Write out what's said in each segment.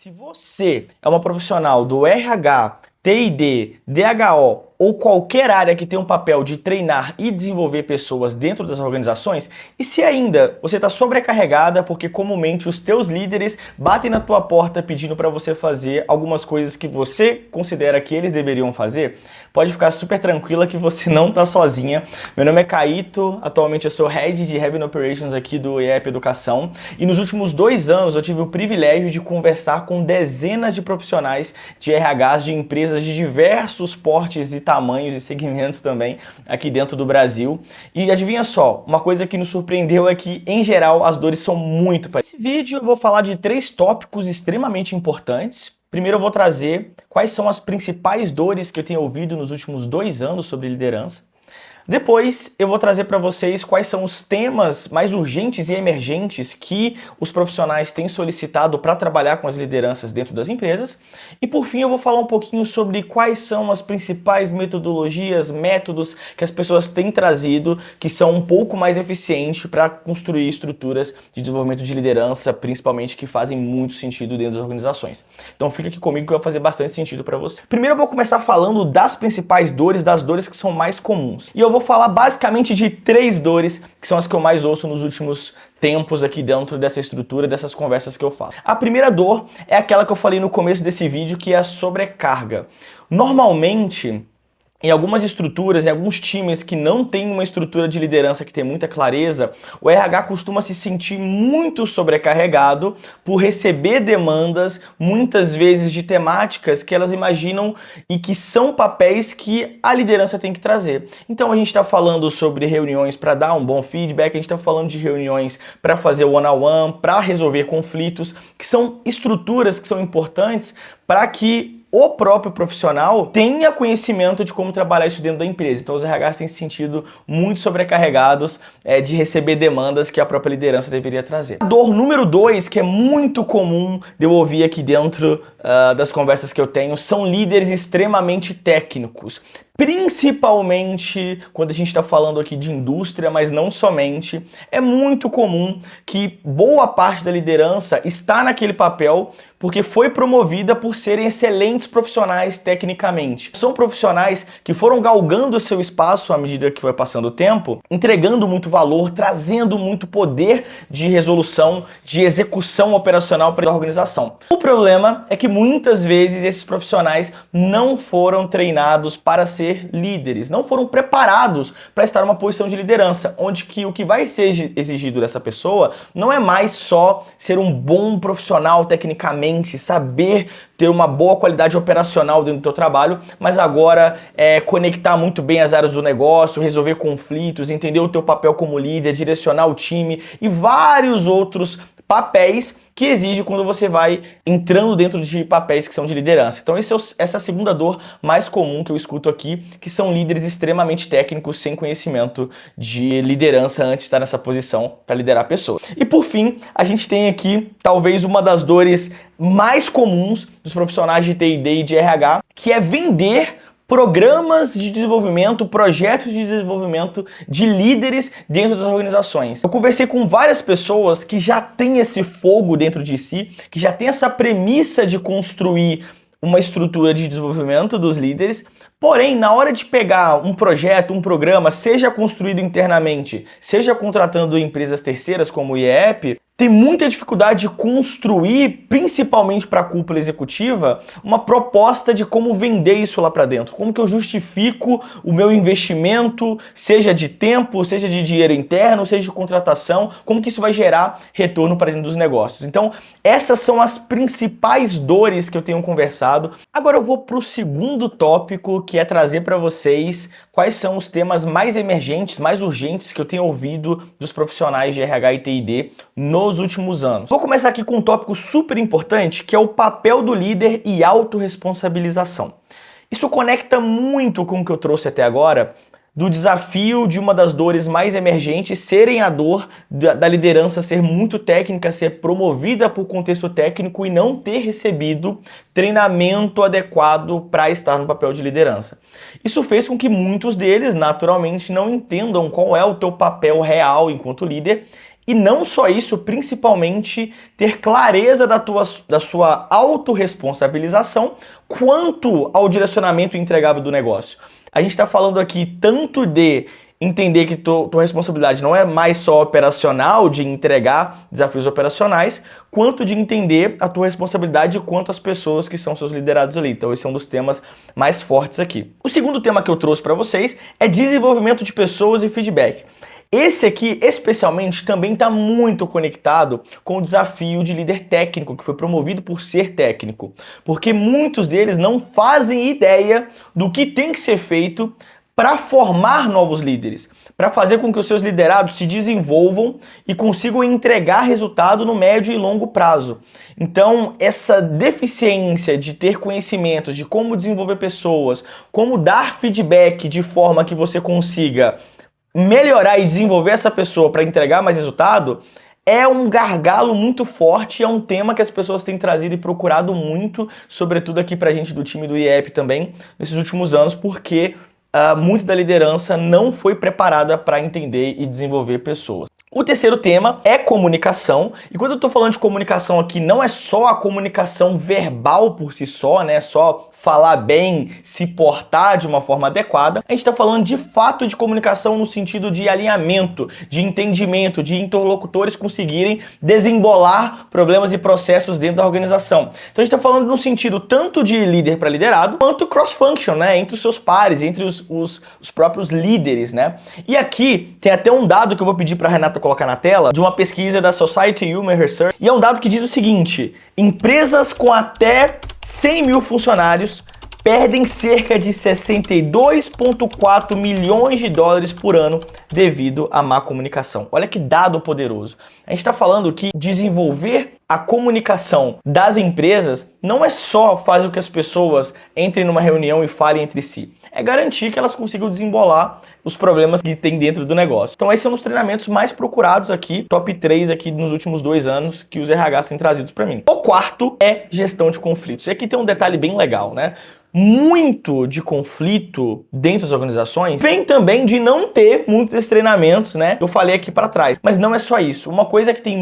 Se você é uma profissional do RH, TID, DHO ou qualquer área que tem um papel de treinar e desenvolver pessoas dentro das organizações, e se ainda você está sobrecarregada porque comumente os teus líderes batem na tua porta pedindo para você fazer algumas coisas que você considera que eles deveriam fazer, pode ficar super tranquila que você não está sozinha. Meu nome é Caíto, atualmente eu sou Head de Heaven Operations aqui do IEP Educação, e nos últimos 2 anos eu tive o privilégio de conversar com dezenas de profissionais de RHs de empresas de diversos portes e tamanhos e segmentos também aqui dentro do Brasil. E adivinha só, uma coisa que nos surpreendeu é que, em geral, as dores são muito parecidas. Nesse vídeo eu vou falar de 3 tópicos extremamente importantes. Primeiro eu vou trazer quais são as principais dores que eu tenho ouvido nos últimos 2 anos sobre liderança. Depois eu vou trazer para vocês quais são os temas mais urgentes e emergentes que os profissionais têm solicitado para trabalhar com as lideranças dentro das empresas. E por fim eu vou falar um pouquinho sobre quais são as principais metodologias, métodos que as pessoas têm trazido que são um pouco mais eficientes para construir estruturas de desenvolvimento de liderança, principalmente que fazem muito sentido dentro das organizações. Então fica aqui comigo que vai fazer bastante sentido para você. Primeiro eu vou começar falando das principais dores, das dores que são mais comuns. E eu vou falar basicamente de 3 dores, que são as que eu mais ouço nos últimos tempos aqui dentro dessa estrutura, dessas conversas que eu falo. A primeira dor é aquela que eu falei no começo desse vídeo, que é a sobrecarga. Normalmente, em algumas estruturas, em alguns times que não tem uma estrutura de liderança que tem muita clareza, o RH costuma se sentir muito sobrecarregado por receber demandas, muitas vezes de temáticas que elas imaginam e que são papéis que a liderança tem que trazer. Então a gente está falando sobre reuniões para dar um bom feedback, a gente está falando de reuniões para fazer one-on-one, para resolver conflitos, que são estruturas que são importantes para que o próprio profissional tenha conhecimento de como trabalhar isso dentro da empresa. Então os RHs têm se sentido muito sobrecarregados de receber demandas que a própria liderança deveria trazer. A dor número 2, que é muito comum de eu ouvir aqui dentro das conversas que eu tenho, são líderes extremamente técnicos. Principalmente quando a gente está falando aqui de indústria, mas não somente, é muito comum que boa parte da liderança está naquele papel porque foi promovida por serem excelentes profissionais tecnicamente. São profissionais que foram galgando o seu espaço à medida que foi passando o tempo, entregando muito valor, trazendo muito poder de resolução, de execução operacional para a organização. O problema é que muitas vezes esses profissionais não foram treinados para ser líderes, não foram preparados para estar numa posição de liderança, onde que o que vai ser exigido dessa pessoa não é mais só ser um bom profissional tecnicamente, saber ter uma boa qualidade operacional dentro do teu trabalho, mas agora conectar muito bem as áreas do negócio, resolver conflitos, entender o teu papel como líder, direcionar o time e vários outros papéis que exige quando você vai entrando dentro de papéis que são de liderança. Então essa é a segunda dor mais comum que eu escuto aqui, que são líderes extremamente técnicos sem conhecimento de liderança antes de estar nessa posição para liderar pessoas. E por fim, a gente tem aqui talvez uma das dores mais comuns dos profissionais de TID e de RH, que é vender programas de desenvolvimento, projetos de desenvolvimento de líderes dentro das organizações. Eu conversei com várias pessoas que já têm esse fogo dentro de si, que já têm essa premissa de construir uma estrutura de desenvolvimento dos líderes, porém, na hora de pegar um projeto, um programa, seja construído internamente, seja contratando empresas terceiras como o IEP, tem muita dificuldade de construir, principalmente para a cúpula executiva, uma proposta de como vender isso lá para dentro. Como que eu justifico o meu investimento, seja de tempo, seja de dinheiro interno, seja de contratação, como que isso vai gerar retorno para dentro dos negócios. Então, essas são as principais dores que eu tenho conversado. Agora eu vou para o segundo tópico, que é trazer para vocês quais são os temas mais emergentes, mais urgentes que eu tenho ouvido dos profissionais de RH e TID nos últimos anos. Vou começar aqui com um tópico super importante, que é o papel do líder e autorresponsabilização. Isso conecta muito com o que eu trouxe até agora, do desafio de uma das dores mais emergentes serem a dor da liderança ser muito técnica, ser promovida por contexto técnico e não ter recebido treinamento adequado para estar no papel de liderança. Isso fez com que muitos deles, naturalmente, não entendam qual é o teu papel real enquanto líder E não só isso, principalmente ter clareza da sua autorresponsabilização quanto ao direcionamento entregável do negócio. A gente está falando aqui tanto de entender que tua responsabilidade não é mais só operacional, de entregar desafios operacionais, quanto de entender a tua responsabilidade quanto às pessoas que são seus liderados ali. Então esse é um dos temas mais fortes aqui. O segundo tema que eu trouxe para vocês é desenvolvimento de pessoas e feedback. Esse aqui, especialmente, também está muito conectado com o desafio de líder técnico, que foi promovido por ser técnico. Porque muitos deles não fazem ideia do que tem que ser feito para formar novos líderes, para fazer com que os seus liderados se desenvolvam e consigam entregar resultado no médio e longo prazo. Então, essa deficiência de ter conhecimentos de como desenvolver pessoas, como dar feedback de forma que você consiga melhorar e desenvolver essa pessoa para entregar mais resultado, é um gargalo muito forte, é um tema que as pessoas têm trazido e procurado muito, sobretudo aqui pra gente do time do IEP também, nesses últimos anos, porque muito da liderança não foi preparada para entender e desenvolver pessoas. O terceiro tema é comunicação, e quando eu estou falando de comunicação aqui, não é só a comunicação verbal por si só, né? Só falar bem, se portar de uma forma adequada. A gente está falando de fato de comunicação no sentido de alinhamento, de entendimento, de interlocutores conseguirem desembolar problemas e processos dentro da organização. Então a gente está falando no sentido tanto de líder para liderado, quanto cross-function, né? Entre os seus pares, entre os próprios líderes, né? E aqui tem até um dado que eu vou pedir para a Renata colocar na tela, de uma pesquisa da Society Human Research, e é um dado que diz o seguinte: empresas com até 100 mil funcionários perdem cerca de 62,4 milhões de dólares por ano devido à má comunicação. Olha que dado poderoso. A gente está falando que desenvolver a comunicação das empresas não é só fazer com que as pessoas entrem numa reunião e falem entre si. É garantir que elas consigam desembolar os problemas que tem dentro do negócio. Então esse é um dos treinamentos mais procurados aqui, top 3 aqui nos últimos 2 anos que os RHs têm trazido para mim. O quarto é gestão de conflitos. E aqui tem um detalhe bem legal, né? Muito de conflito dentro das organizações vem também de não ter muitos desses treinamentos, né? Eu falei aqui para trás. Mas não é só isso. Uma coisa que tem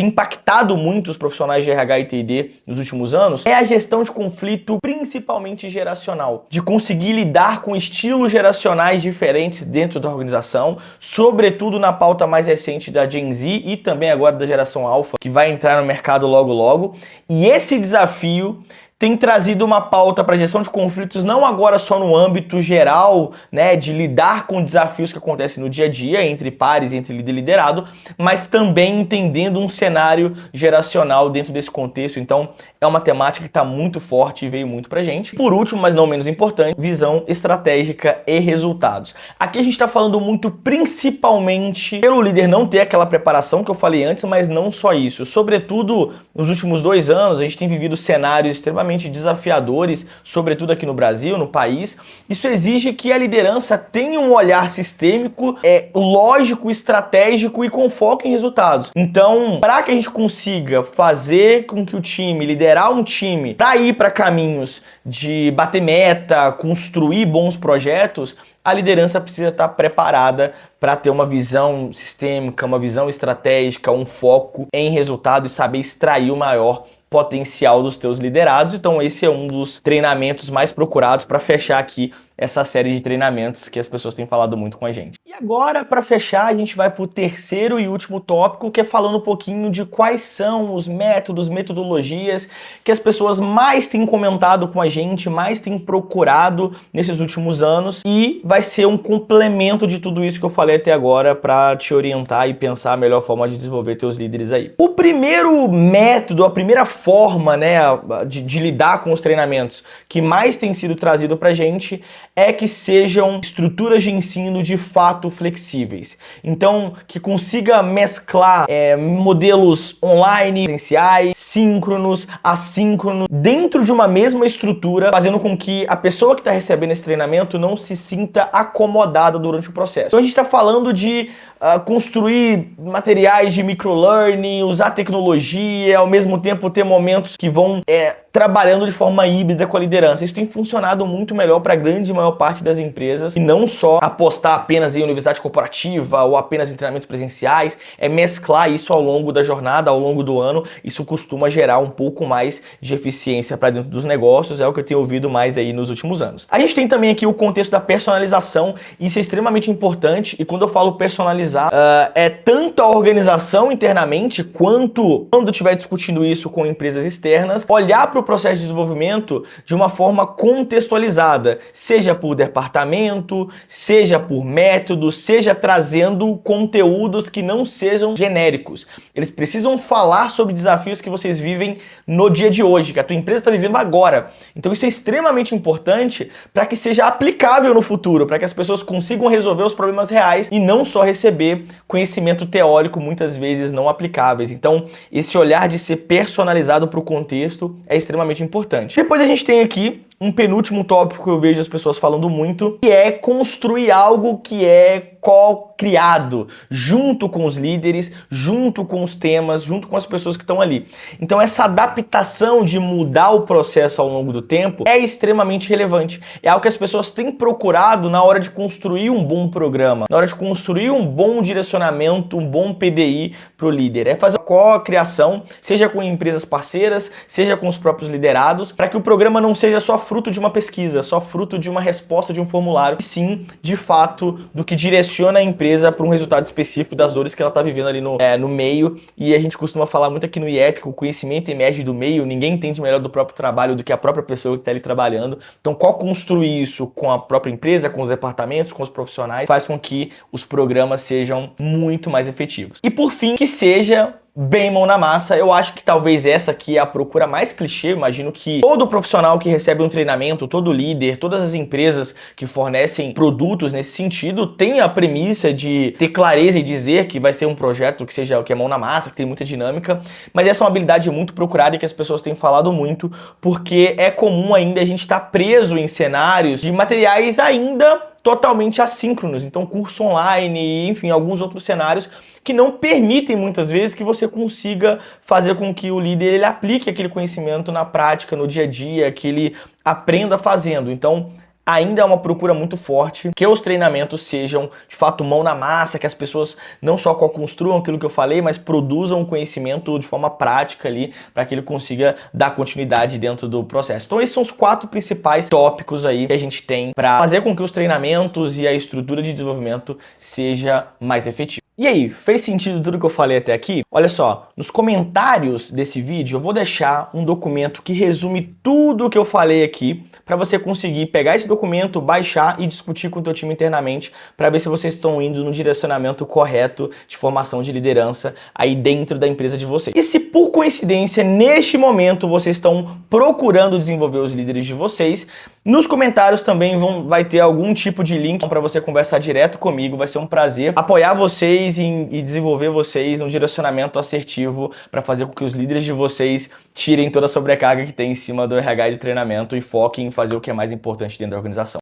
impactado muito os profissionais de RH e TD nos últimos anos é a gestão de conflito, principalmente geracional. De conseguir lidar com estilos geracionais diferentes dentro da organização, sobretudo na pauta mais recente da Gen Z e também agora da geração Alpha, que vai entrar no mercado logo logo. E esse desafio tem trazido uma pauta para gestão de conflitos não agora só no âmbito geral, né, de lidar com desafios que acontecem no dia a dia, entre pares, entre líder e liderado, mas também entendendo um cenário geracional dentro desse contexto. Então, é uma temática que está muito forte e veio muito pra gente. Por último, mas não menos importante, visão estratégica e resultados. Aqui a gente está falando muito principalmente pelo líder não ter aquela preparação que eu falei antes, mas não só isso. Sobretudo, nos últimos 2 anos, a gente tem vivido cenários extremamente desafiadores, sobretudo aqui no Brasil, no país. Isso exige que a liderança tenha um olhar sistêmico, lógico, estratégico e com foco em resultados. Então, para que a gente consiga fazer com que o time, liderar um time para ir para caminhos de bater meta, construir bons projetos, a liderança precisa estar preparada para ter uma visão sistêmica, uma visão estratégica, um foco em resultado e saber extrair o maior potencial dos teus liderados. Então esse é um dos treinamentos mais procurados para fechar aqui essa série de treinamentos que as pessoas têm falado muito com a gente. E agora, para fechar, a gente vai para o terceiro e último tópico, que é falando um pouquinho de quais são os métodos, metodologias que as pessoas mais têm comentado com a gente, mais têm procurado nesses últimos anos, e vai ser um complemento de tudo isso que eu falei até agora para te orientar e pensar a melhor forma de desenvolver teus líderes aí. O primeiro método, a primeira forma, né, de lidar com os treinamentos que mais tem sido trazido para a gente é que sejam estruturas de ensino de fato flexíveis. Então, que consiga mesclar modelos online, presenciais, síncronos, assíncronos, dentro de uma mesma estrutura, fazendo com que a pessoa que está recebendo esse treinamento não se sinta acomodada durante o processo. Então, a gente está falando de construir materiais de microlearning, usar tecnologia, ao mesmo tempo ter momentos que vão trabalhando de forma híbrida com a liderança. Isso tem funcionado muito melhor para a grande maioria maior parte das empresas, e não só apostar apenas em universidade corporativa ou apenas em treinamentos presenciais, é mesclar isso ao longo da jornada, ao longo do ano. Isso costuma gerar um pouco mais de eficiência para dentro dos negócios, é o que eu tenho ouvido mais aí nos últimos anos. A gente tem também aqui o contexto da personalização, isso é extremamente importante, e quando eu falo personalizar, é tanto a organização internamente, quanto quando estiver discutindo isso com empresas externas, olhar para o processo de desenvolvimento de uma forma contextualizada, seja por departamento, seja por método, seja trazendo conteúdos que não sejam genéricos. Eles precisam falar sobre desafios que vocês vivem no dia de hoje, que a tua empresa está vivendo agora. Então isso é extremamente importante para que seja aplicável no futuro, para que as pessoas consigam resolver os problemas reais e não só receber conhecimento teórico, muitas vezes não aplicáveis. Então esse olhar de ser personalizado para o contexto é extremamente importante. Depois a gente tem aqui um penúltimo tópico que eu vejo as pessoas falando muito, que é construir algo que é co-criado, junto com os líderes, junto com os temas, junto com as pessoas que estão ali. Então essa adaptação de mudar o processo ao longo do tempo é extremamente relevante. É algo que as pessoas têm procurado na hora de construir um bom programa, na hora de construir um bom direcionamento, um bom PDI para o líder. É fazer a co-criação, seja com empresas parceiras, seja com os próprios liderados, para que o programa não seja só fruto de uma pesquisa, só fruto de uma resposta de um formulário, e sim, de fato, do que direciona a empresa para um resultado específico das dores que ela está vivendo ali no meio. E a gente costuma falar muito aqui no IEP que o conhecimento emerge do meio, ninguém entende melhor do próprio trabalho do que a própria pessoa que está ali trabalhando. Então, co-construir isso com a própria empresa, com os departamentos, com os profissionais, faz com que os programas sejam muito mais efetivos. E por fim, que seja bem mão na massa. Eu acho que talvez essa aqui é a procura mais clichê. Eu imagino que todo profissional que recebe um treinamento, todo líder, todas as empresas que fornecem produtos nesse sentido, tem a premissa de ter clareza e dizer que vai ser um projeto que é mão na massa, que tem muita dinâmica, mas essa é uma habilidade muito procurada e que as pessoas têm falado muito, porque é comum ainda a gente estar preso em cenários de materiais ainda totalmente assíncronos, então curso online, enfim, alguns outros cenários que não permitem muitas vezes que você consiga fazer com que o líder ele aplique aquele conhecimento na prática, no dia a dia, que ele aprenda fazendo. Então, ainda é uma procura muito forte que os treinamentos sejam de fato mão na massa, que as pessoas não só construam aquilo que eu falei, mas produzam o conhecimento de forma prática ali, para que ele consiga dar continuidade dentro do processo. Então esses são os 4 principais tópicos aí que a gente tem para fazer com que os treinamentos e a estrutura de desenvolvimento seja mais efetiva. E aí, fez sentido tudo que eu falei até aqui? Olha só, nos comentários desse vídeo eu vou deixar um documento que resume tudo o que eu falei aqui, para você conseguir pegar esse documento, baixar e discutir com o teu time internamente, para ver se vocês estão indo no direcionamento correto de formação de liderança aí dentro da empresa de vocês. E se por coincidência, neste momento, vocês estão procurando desenvolver os líderes de vocês, nos comentários também vai ter algum tipo de link para você conversar direto comigo. Vai ser um prazer apoiar vocês e desenvolver vocês num direcionamento assertivo para fazer com que os líderes de vocês tirem toda a sobrecarga que tem em cima do RH de treinamento e foquem em fazer o que é mais importante dentro da organização.